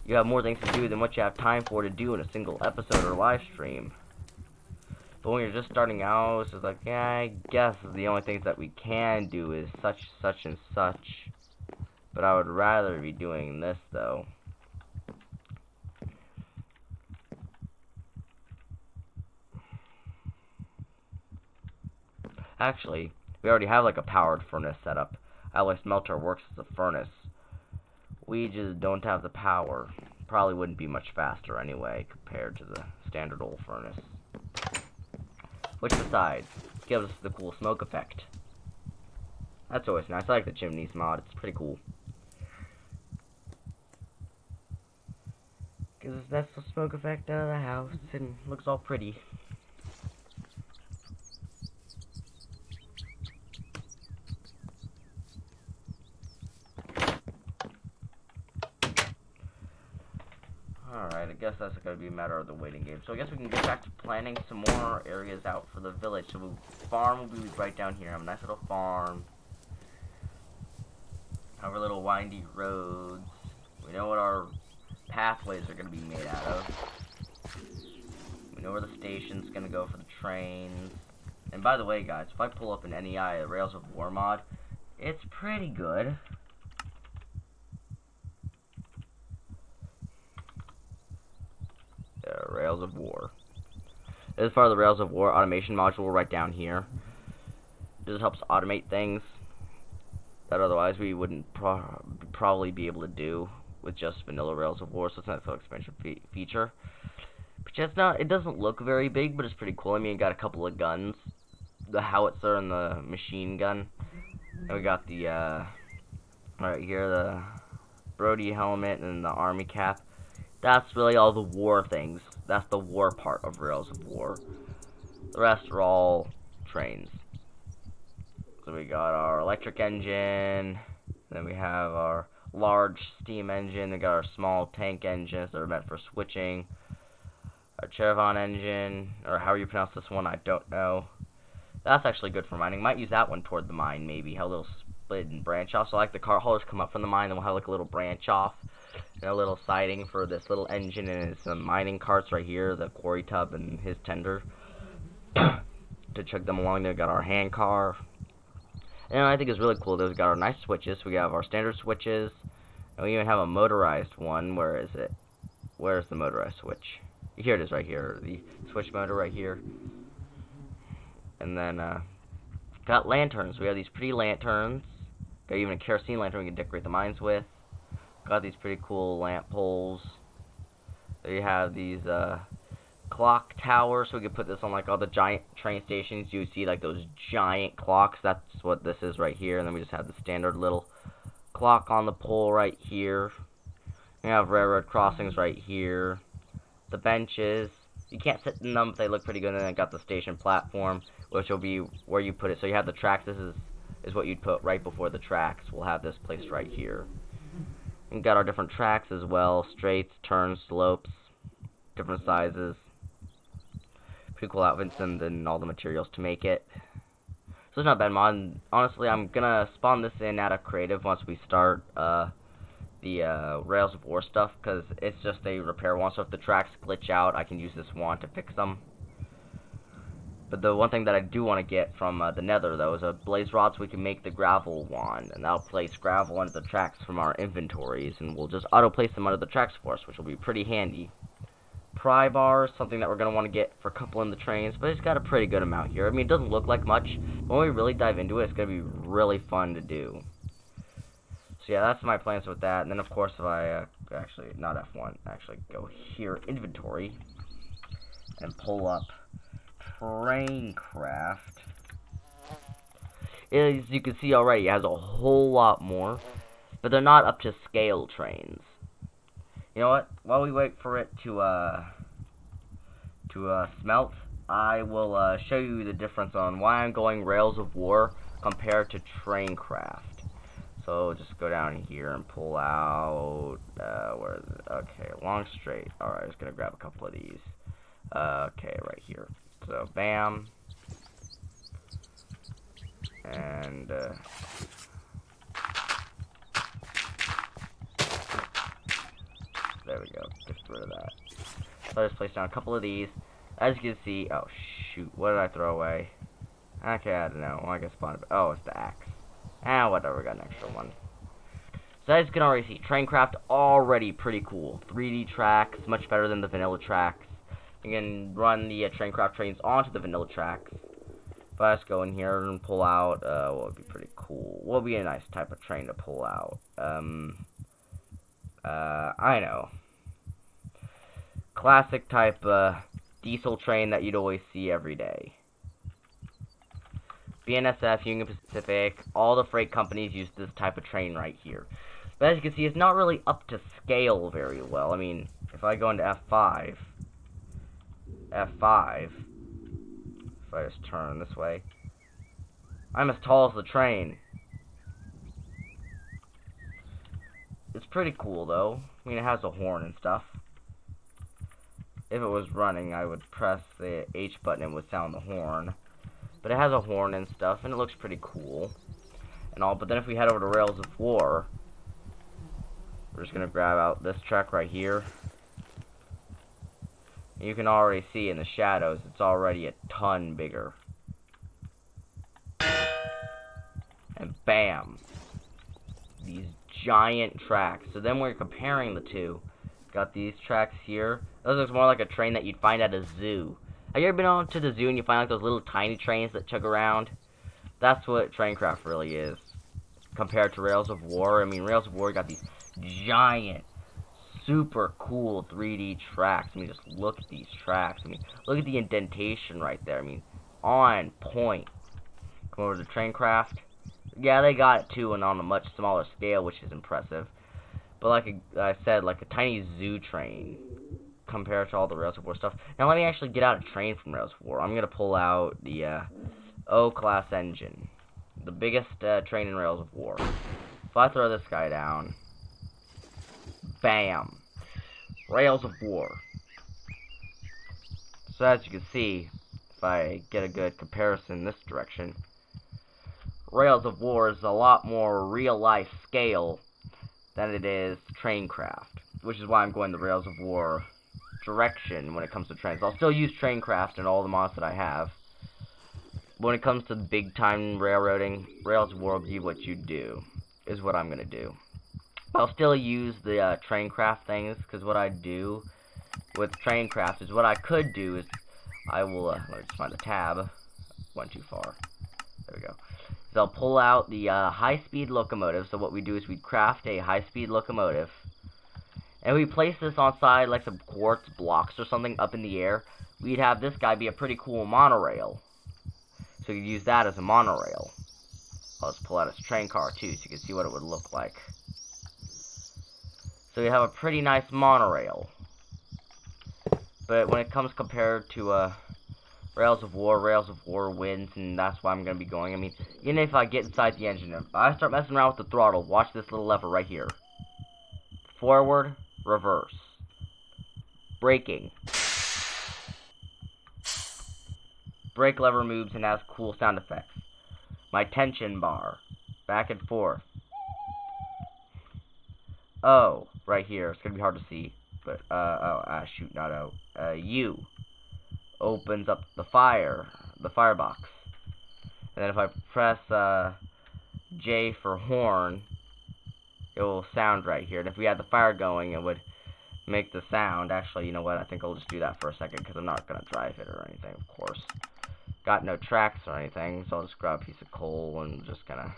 You have more things to do than what you have time for to do in a single episode or live stream. But when you're just starting out, it's just like, yeah, I guess the only things that we can do is such, such, and such. But I would rather be doing this, though. Actually, we already have like a powered furnace set up. alloy smelter works as a furnace. We just don't have the power. Probably wouldn't be much faster anyway compared to the standard old furnace. Which besides, gives us the cool smoke effect. That's always nice. I like the chimneys mod. It's pretty cool. Gives us that smoke effect out of the house and looks all pretty. Alright, I guess that's going to be a matter of the waiting game. So I guess we can get back to planning some more areas out for the village. So farm will be right down here. Have a nice little farm. Have our little windy roads. We know what our pathways are going to be made out of. We know where the station's going to go for the trains. And by the way, guys, if I pull up an NEI, a Rails of War mod, it's pretty good. Rails of War. This is part of the Rails of War automation module right down here. This helps automate things that otherwise we wouldn't probably be able to do with just vanilla Rails of War, so it's not a full expansion feature. But it's not, it doesn't look very big, but it's pretty cool. I mean, it got a couple of guns, the howitzer and the machine gun. And we got the right here, the Brody helmet and the army cap. That's really all the war things. That's the war part of Rails of War. The rest are all trains. So we got our electric engine, then we have our large steam engine, we got our small tank engines that are meant for switching, our Chervon engine, or however you pronounce this one, I don't know. That's actually good for mining. Might use that one toward the mine, maybe. Have a little split and branch off. So like the cart haulers come up from the mine, then we'll have like a little branch off. And a little siding for this little engine and some mining carts right here, the quarry tub and his tender. To chug them along. Then we got our hand car. And I think it's really cool that we got our nice switches. We have our standard switches. And we even have a motorized one. Where is it? Where's the motorized switch? Here it is right here. The switch motor right here. And then got lanterns. We have these pretty lanterns. Got even a kerosene lantern we can decorate the mines with. Got these pretty cool lamp poles. There you have these clock towers, so we could put this on like all the giant train stations. You see like those giant clocks. That's what this is right here. And then we just have the standard little clock on the pole right here. We have railroad crossings right here. The benches. You can't sit in them, but they look pretty good. And then I got the station platform, which will be where you put it. So you have the tracks. This is what you'd put right before the tracks. We'll have this placed right here. We got our different tracks as well, straights, turns, slopes, different sizes. Pretty cool outfits and then all the materials to make it. So it's not a bad mod. Honestly, I'm gonna spawn this in out of creative once we start the Rails of War stuff, because it's just a repair one. So if the tracks glitch out, I can use this wand to fix them. But the one thing that I do want to get from the nether, though, is a blaze rod so we can make the gravel wand. And that'll place gravel under the tracks from our inventories. And we'll just auto-place them under the tracks for us, which will be pretty handy. Pry bars, something that we're going to want to get for coupling the trains. But it's got a pretty good amount here. I mean, it doesn't look like much. But when we really dive into it, it's going to be really fun to do. So yeah, that's my plans with that. And then, of course, if I, actually, not F1, actually go here, inventory, and pull up Traincraft. As you can see already, it has a whole lot more, but they're not up to scale trains. You know what? While we wait for it to smelt, I will show you the difference on why I'm going Rails of War compared to Traincraft. So just go down here and pull out where is it? Okay, long straight. Alright, I'm just gonna grab a couple of these. Okay, right here. So, bam. And, there we go. Get rid of that. So I just placed down a couple of these. As you can see, oh shoot, what did I throw away? Okay, I don't know. Well, I guess spawn it. Oh, it's the axe. Ah, whatever, got an extra one. So as you can already see, Traincraft already pretty cool. 3D tracks, much better than the vanilla tracks. You can run the Traincraft trains onto the vanilla tracks. If I just go in here and pull out, what would be pretty cool? What would be a nice type of train to pull out? I know. Classic type, diesel train that you'd always see every day. BNSF, Union Pacific, all the freight companies use this type of train right here. But as you can see, it's not really up to scale very well. I mean, if I go into F5, if I just turn this way, I'm as tall as the train. It's pretty cool, though. I mean, it has a horn and stuff. If it was running, I would press the H button and it would sound the horn. But it has a horn and stuff, and it looks pretty cool. And all. But then if we head over to Rails of War, we're just going to grab out this track right here. And you can already see in the shadows, it's already a ton bigger. And bam! These giant tracks. So then we're comparing the two. Got these tracks here. This looks more like a train that you'd find at a zoo. Have you ever been on to the zoo and you find like those little tiny trains that chug around? That's what Traincraft really is. Compared to Rails of War. I mean, Rails of War got these giant, super cool 3D tracks. I mean, just look at these tracks. I mean, look at the indentation right there. I mean, on point. Come over to Traincraft. Yeah, they got it too, and on a much smaller scale, which is impressive. But like I said, like a tiny zoo train compared to all the Rails of War stuff. Now let me actually get out a train from Rails of War. I'm gonna pull out the O-class engine, the biggest train in Rails of War. If I throw this guy down, bam, Rails of War. So as you can see, if I get a good comparison in this direction, Rails of War is a lot more real-life scale than it is Traincraft, which is why I'm going the Rails of War direction when it comes to trains. I'll still use Traincraft and all the mods that I have. But when it comes to big-time railroading, Rails of War will be what you do, is what I'm going to do. I'll still use the Traincraft things, because what I do with Traincraft is what I could do is I will, let me just find the tab. Went too far. There we go. So I'll pull out the high-speed locomotive. So what we do is we craft a high-speed locomotive, and we place this on side like some quartz blocks or something up in the air. We'd have this guy be a pretty cool monorail. So you use that as a monorail. I'll just pull out his train car too, so you can see what it would look like. So you have a pretty nice monorail. But when it comes compared to Rails of War wins, and that's why I'm going to be going. I mean, even if I get inside the engine, if I start messing around with the throttle, watch this little lever right here. Forward, reverse. Braking. Brake lever moves and has cool sound effects. My tension bar. Back and forth. O, right here. It's going to be hard to see. But, shoot, not O. U. Opens up the firebox. And then if I press J for horn, it will sound right here. And if we had the fire going, it would make the sound. Actually, you know what? I think I'll just do that for a second because I'm not going to drive it or anything, of course. Got no tracks or anything, so I'll just grab a piece of coal and just kind of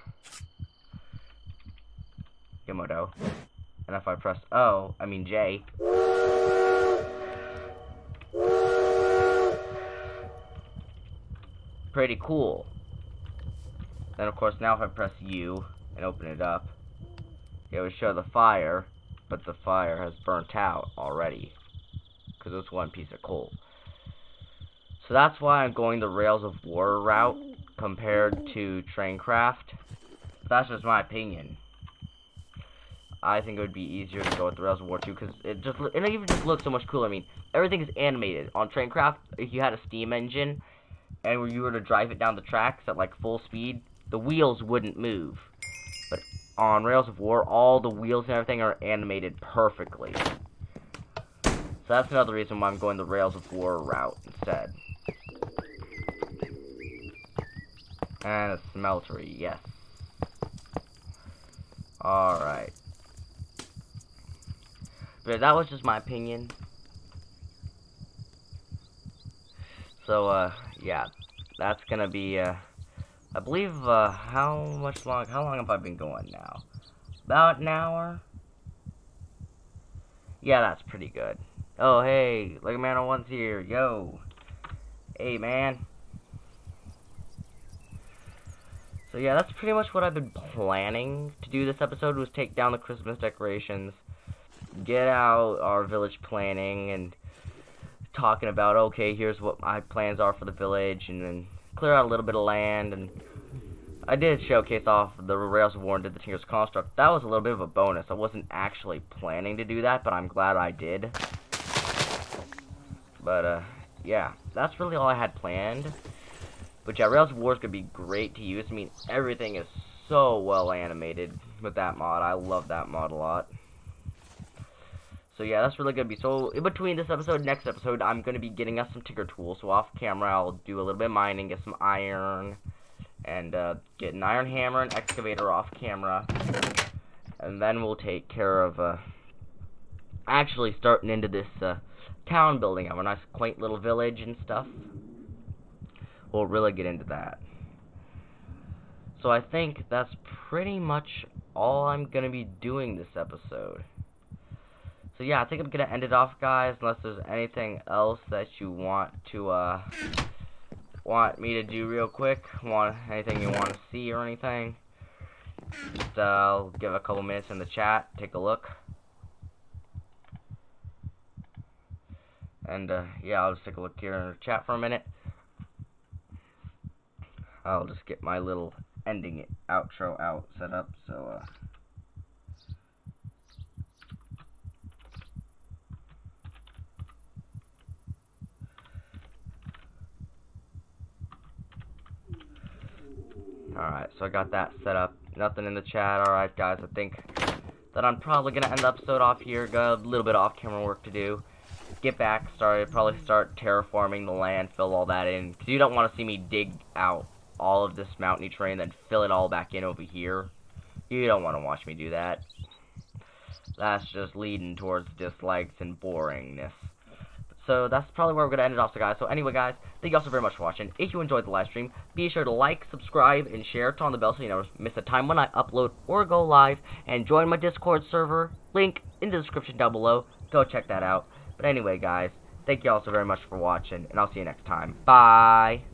Gimodo. And if I press J, pretty cool. Then of course now if I press U and open it up, it would show the fire, but the fire has burnt out already because it's one piece of coal. So that's why I'm going the Rails of War route compared to Traincraft. That's just my opinion. I think it would be easier to go with the Rails of War 2 because it even just looks so much cooler. I mean, everything is animated. On Traincraft, if you had a steam engine and you were to drive it down the tracks at like full speed, the wheels wouldn't move. But on Rails of War, all the wheels and everything are animated perfectly. So that's another reason why I'm going the Rails of War route instead. And a smeltery, yes. Alright. But that was just my opinion. So, yeah. that's gonna be, I believe, how long have I been going now? About an hour? Yeah, that's pretty good. Oh, hey, Lego Man 01's here, yo. Hey, man. So yeah, that's pretty much what I've been planning to do this episode, was take down the Christmas decorations, get out our village planning, and talking about, okay, here's what my plans are for the village, and then clear out a little bit of land. And I did showcase off the Rails of War and did the Tinker's Construct. That was a little bit of a bonus. I wasn't actually planning to do that, but I'm glad I did. But, yeah, that's really all I had planned. But yeah, Rails of War is going to be great to use. I mean, everything is so well animated with that mod. I love that mod a lot. So yeah, that's really going to be. So in between this episode and next episode, I'm going to be getting us some Tinker tools. So off camera, I'll do a little bit of mining, get some iron, and get an iron hammer and excavator off camera. And then we'll take care of actually starting into this town building. I have a nice quaint little village and stuff. We'll really get into that. So I think that's pretty much all I'm going to be doing this episode. So yeah, I think I'm going to end it off, guys, unless there's anything else that you want me to do real quick. Anything you want to see or anything. Just, I'll give a couple minutes in the chat, take a look. And yeah, I'll just take a look here in the chat for a minute. I'll just get my little ending outro out set up, so alright, so I got that set up. Nothing in the chat. Alright, guys, I think that I'm probably gonna end the episode off here. Got a little bit of off-camera work to do. Get back started, probably start terraforming the land, fill all that in, because you don't want to see me dig out all of this mountainy terrain, then fill it all back in over here. You don't want to watch me do that. That's just leading towards dislikes and boringness. So that's probably where we're going to end it off, so guys. So anyway, guys, thank you all so very much for watching. If you enjoyed the live stream, be sure to like, subscribe, and share. Turn on the bell so you never miss a time when I upload or go live. And join my Discord server. Link in the description down below. Go check that out. But anyway, guys, thank you all so very much for watching, and I'll see you next time. Bye!